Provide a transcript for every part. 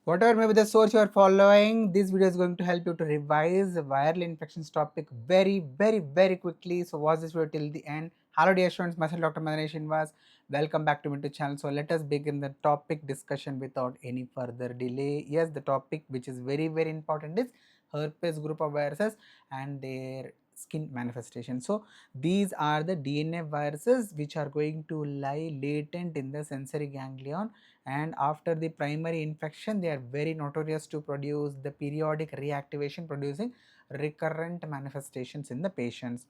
Whatever may be the source you are following, this video is going to help you to revise the viral infections topic very quickly. So watch this video till the end. Hello dear students, myself Dr. Maddineni Srinivas. Welcome back to my channel. So let us begin the topic discussion without any further delay. Yes, the topic which is very important is herpes group of viruses and their skin manifestation. So these are the DNA viruses which are going to lie latent in the sensory ganglion, and after the primary infection they are very notorious to produce the periodic reactivation, producing recurrent manifestations in the patients.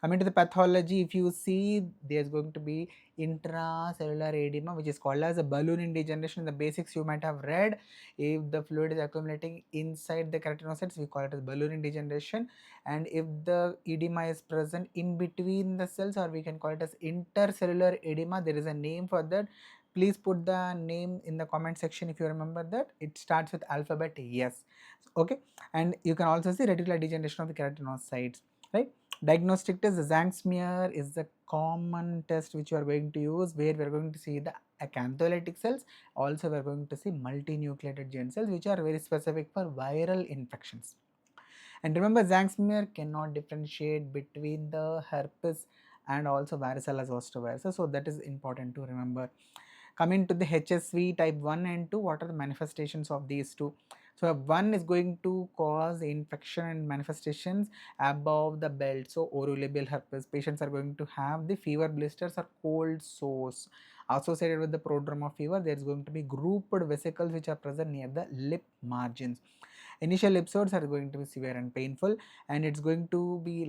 Coming to the pathology, if you see, there is going to be intracellular edema, which is called as a ballooning degeneration. The basics you might have read. If the fluid is accumulating inside the keratinocytes, we call it as ballooning degeneration. And if the edema is present in between the cells, or we can call it as intercellular edema, there is a name for that. Please put the name in the comment section if you remember that. It starts with alphabet S. Okay, and you can also see reticular degeneration of the keratinocytes, right? Diagnostic test, the Tzanck smear is the common test which you are going to use, where we are going to see the acantholytic cells. Also we are going to see multinucleated germ cells, which are very specific for viral infections. And remember, Tzanck smear cannot differentiate between the herpes and also varicella zoster viruses, so that is important to remember. Coming to the HSV type 1 and 2, what are the manifestations of these two? So 1 is going to cause infection and manifestations above the belt, so orolabial herpes. Patients are going to have the fever blisters or cold sores associated with the prodrome of fever. There is going to be grouped vesicles which are present near the lip margins. Initial episodes are going to be severe and painful, and it's going to be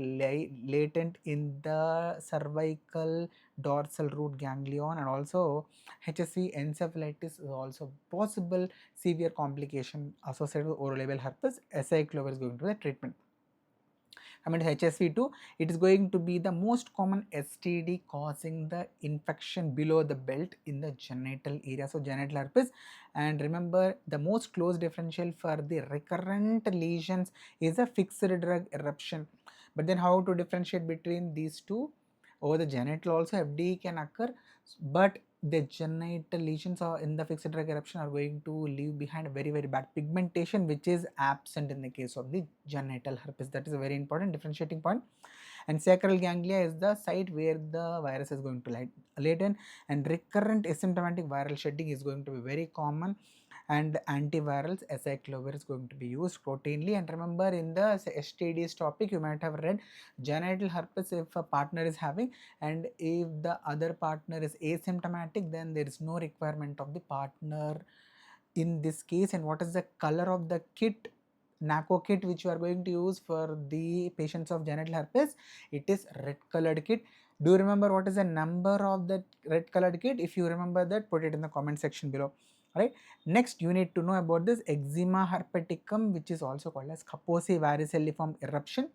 latent in the cervical dorsal root ganglion, and also HSV encephalitis is also possible severe complication associated with orolabial herpes. Acyclovir is going to be the treatment. Coming to HSV2, it is going to be the most common STD causing the infection below the belt in the genital area, so genital herpes. And remember, the most close differential for the recurrent lesions is a fixed drug eruption. But then how to differentiate between these two? Over the genital also FD can occur, but the genital lesions or in the fixed drug eruption are going to leave behind very bad pigmentation, which is absent in the case of the genital herpes. That is a very important differentiating point. And sacral ganglia is the site where the virus is going to latent, and recurrent asymptomatic viral shedding is going to be very common, and antivirals acyclovir is going to be used routinely. And remember, in the STDs topic you might have read genital herpes if a partner is having, and if the other partner is asymptomatic, then there is no requirement of the partner in this case. And what is the color of the kit, NACO kit, which you are going to use for the patients of genital herpes? It is red colored kit. Do you remember what is the number of that red colored kit? If you remember that, put it in the comment section below. Right. Next, you need to know about this eczema herpeticum, which is also called as Kaposi varicelliform eruption,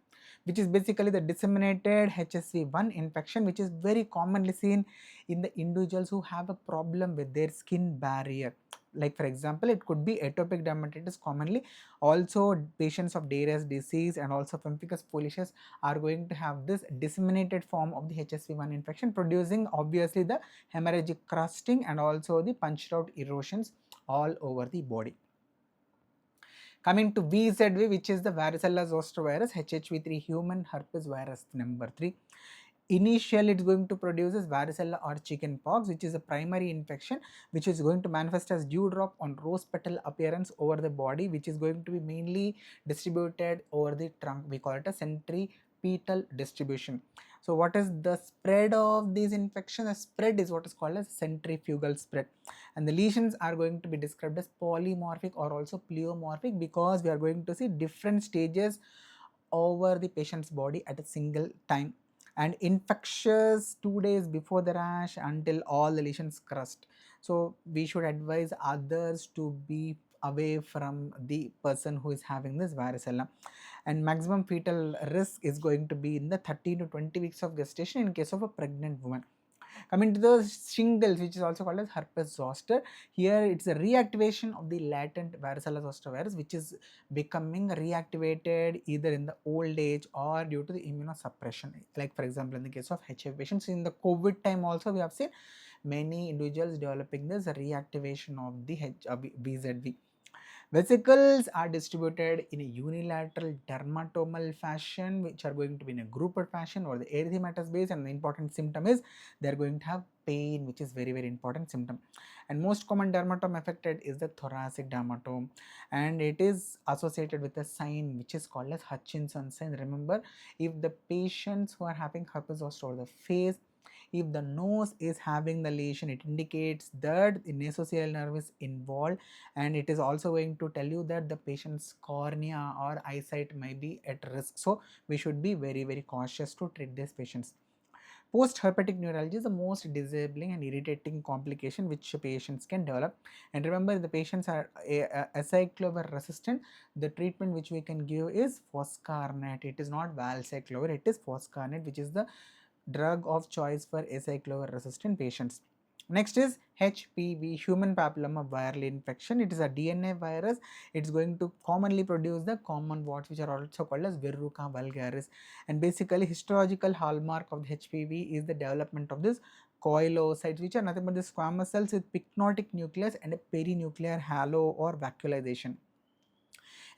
which is basically the disseminated HSV1 infection, which is very commonly seen in the individuals who have a problem with their skin barrier. Like for example, it could be atopic dermatitis commonly. Also, patients of Day's disease and also pemphigus foliaceus are going to have this disseminated form of the HSV1 infection, producing obviously the hemorrhagic crusting and also the punched out erosions all over the body. Coming to VZV, which is the varicella zoster virus, HHV3 human herpes virus number 3. Initially, it's going to produce as varicella or chicken pox, which is a primary infection which is going to manifest as dewdrop on rose petal appearance over the body, which is going to be mainly distributed over the trunk. We call it a centripetal distribution. So what is the spread of these infections? The spread is what is called as centrifugal spread, and the lesions are going to be described as polymorphic or also pleomorphic, because we are going to see different stages over the patient's body at a single time, and infectious 2 days before the rash until all the lesions crust. So we should advise others to be away from the person who is having this varicella. And maximum fetal risk is going to be in the 13 to 20 weeks of gestation in case of a pregnant woman. Coming to the shingles, which is also called as herpes zoster, here it's a reactivation of the latent varicella zoster virus, which is becoming reactivated either in the old age or due to the immunosuppression. Like for example, in the case of HIV patients, in the COVID time also we have seen many individuals developing this reactivation of the VZV. Vesicles are distributed in a unilateral dermatomal fashion, which are going to be in a grouped fashion or the erythematous base, and the important symptom is they are going to have pain, which is very important symptom. And most common dermatome affected is the thoracic dermatome, and it is associated with a sign which is called as Hutchinson sign. Remember, if the patients who are having herpes zoster over the face, if the nose is having the lesion, it indicates that the nasociliary nerve is involved, and it is also going to tell you that the patient's cornea or eyesight may be at risk. So we should be very cautious to treat these patients. Post-herpetic neuralgia is the most disabling and irritating complication which patients can develop. And remember, if the patients are acyclovir resistant, the treatment which we can give is foscarnet. It is not valsiclovir, it is foscarnet, which is the drug of choice for acyclovir resistant patients. Next is HPV, human papilloma viral infection. It is a DNA virus. It's going to commonly produce the common warts, which are also called as verruca vulgaris. And basically, histological hallmark of the HPV is the development of this coilocytes, which are nothing but the squamous cells with pycnotic nucleus and a perinuclear halo or vacuolization.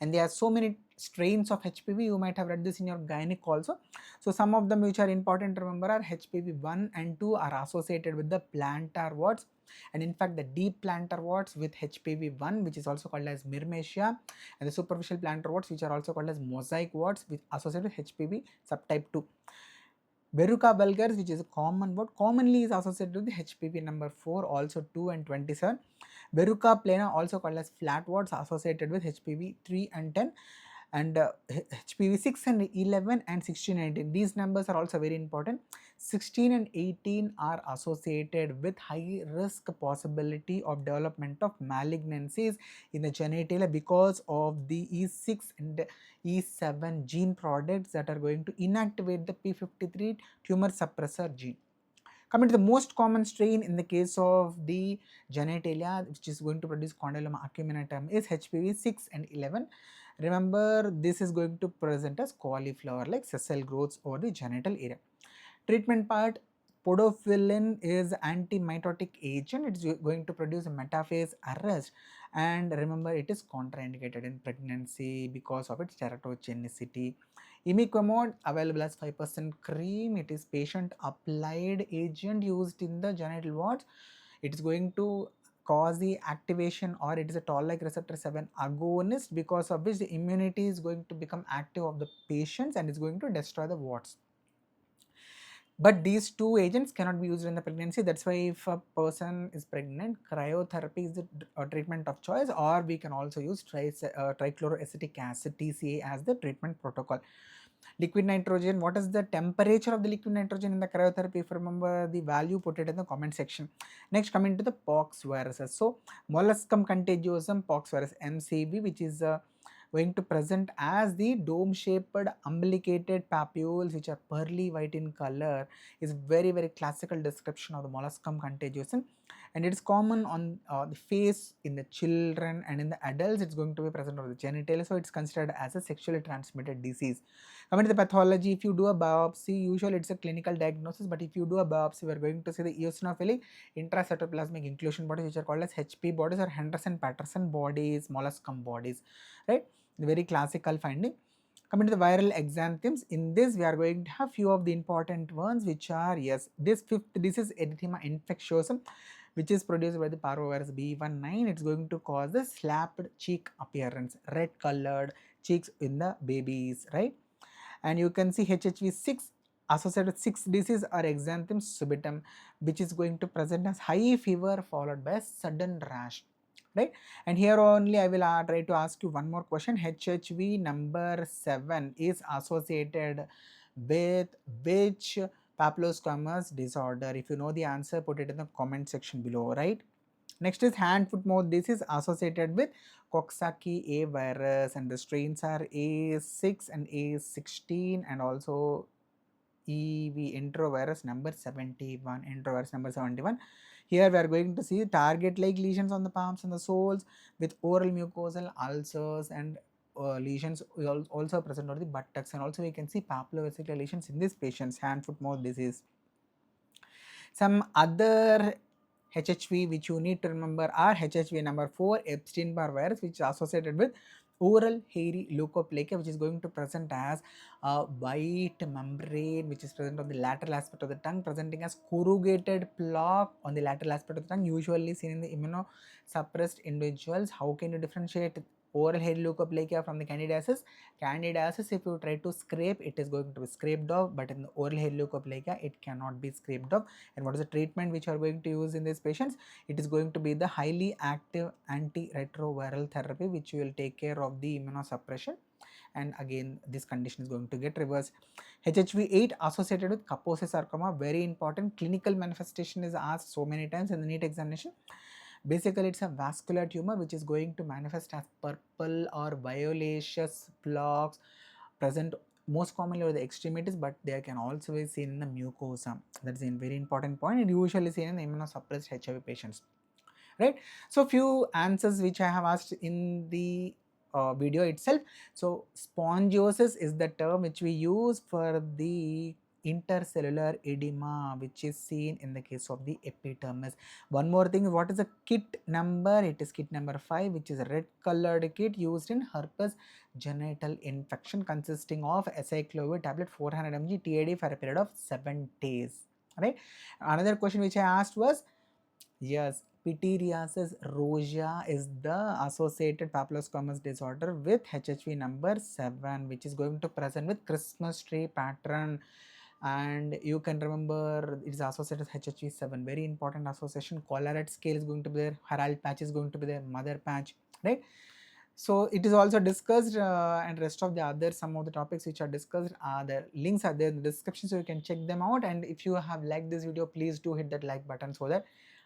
And there are so many strains of HPV. You might have read this in your gynec also. So some of them which are important to remember are HPV 1 and 2 are associated with the plantar warts, and in fact the deep plantar warts with HPV 1, which is also called as myrmecia, and the superficial plantar warts, which are also called as mosaic warts, with associated with HPV subtype 2. Verruca vulgaris, which is a common word, commonly is associated with the HPV number 4, also 2 and 27. Verruca plana, also called as flat warts, associated with HPV 3 and 10, and HPV 6 and 11 and 16 and 18. These numbers are also very important. 16 and 18 are associated with high risk possibility of development of malignancies in the genitalia because of the E6 and E7 gene products that are going to inactivate the P53 tumor suppressor gene. Coming to the most common strain in the case of the genitalia, which is going to produce condyloma acuminatum, is HPV 6 and 11. Remember, this is going to present as cauliflower like sessile growths over the genital area. Treatment part, podophyllin is antimitotic agent. It is going to produce a metaphase arrest, and remember, it is contraindicated in pregnancy because of its teratogenicity. Imiquimod available as 5% cream. It is patient applied agent used in the genital warts. It is going to cause the activation, or it is a toll-like receptor 7 agonist, because of which the immunity is going to become active of the patients and is going to destroy the warts. But these two agents cannot be used in the pregnancy. That's why if a person is pregnant, cryotherapy is the treatment of choice, or we can also use trichloroacetic acid TCA as the treatment protocol. Liquid nitrogen, what is the temperature of the liquid nitrogen in the cryotherapy? If you remember the value, put it in the comment section. Next, coming to the pox viruses. So molluscum contagiosum pox virus, MCV, which is going to present as the dome shaped umbilicated papules which are pearly white in color, is very classical description of the molluscum contagiosum, and it is common on the face in the children, and in the adults it's going to be present on the genitalia, so it's considered as a sexually transmitted disease. Coming to the pathology, if you do a biopsy, usually it's a clinical diagnosis, but if you do a biopsy, we are going to see the eosinophilic intracytoplasmic inclusion bodies, which are called as HP bodies or Henderson-Patterson bodies, molluscum bodies, right? Very classical finding. Coming to the viral exanthems, in this we are going to have few of the important ones, which are, yes, this is erythema infectiosum, which is produced by the parvovirus B19. It's going to cause the slapped cheek appearance, red colored cheeks in the babies, right? And you can see HHV6 associated with 6 disease or exanthem subitum, which is going to present as high fever followed by a sudden rash, right? And here only I will try to ask you one more question. HHV number 7 is associated with which papillosquamous disorder? If you know the answer, put it in the comment section below, right? Next is hand, foot, mouth. This is associated with Coxsackie A virus, and the strains are A6 and A16, and also EV enterovirus number 71. Enterovirus number 71. Here we are going to see target-like lesions on the palms and the soles with oral mucosal ulcers, and lesions also present on the buttocks, and also we can see papillovesicular lesions in these patients, hand, foot, mouth disease. Some other HHV which you need to remember are HHV number 4, Epstein-Barr virus, which is associated with oral hairy leukoplakia, which is going to present as a white membrane which is present on the lateral aspect of the tongue, presenting as corrugated plaque on the lateral aspect of the tongue, usually seen in the immunosuppressed individuals. How can you differentiate oral hairy leukoplakia from the candidiasis? Candidiasis, if you try to scrape, it is going to be scraped off, but in the oral hairy leukoplakia, it cannot be scraped off. And what is the treatment which you are going to use in these patients? It is going to be the highly active antiretroviral therapy, which will take care of the immunosuppression, and again this condition is going to get reversed. HHV8 associated with Kaposi sarcoma, very important. Clinical manifestation is asked so many times in the NEET examination. Basically, it's a vascular tumor which is going to manifest as purple or violaceous plaques present most commonly over the extremities, but they can also be seen in the mucosa. That's a very important point, and usually seen in immunosuppressed HIV patients, right? So few answers which I have asked in the video itself. So spongiosis is the term which we use for the intercellular edema which is seen in the case of the epidermis. One more thing, what is the kit number? It is kit number 5, which is a red colored kit used in herpes genital infection, consisting of acyclovir tablet 400 mg TAD for a period of 7 days, right? Another question which I asked was, yes, pityriasis rosea is the associated papilloscomus disorder with HHV number 7, which is going to present with Christmas tree pattern. And you can remember it is associated with HHV 7, very important association. Collarette scale is going to be there, Herald patch is going to be there, mother patch, right? So it is also discussed, and rest of the other some of the topics which are discussed, the links are there in the description, so you can check them out. And if you have liked this video, please do hit that like button so that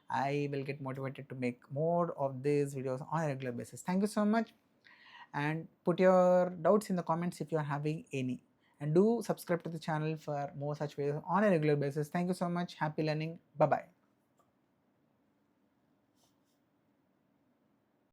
I will get motivated to make more of these videos on a regular basis. Thank you so much, and put your doubts in the comments if you are having any, and do subscribe to the channel for more such videos on a regular basis. Thank you so much. Happy learning. Bye bye.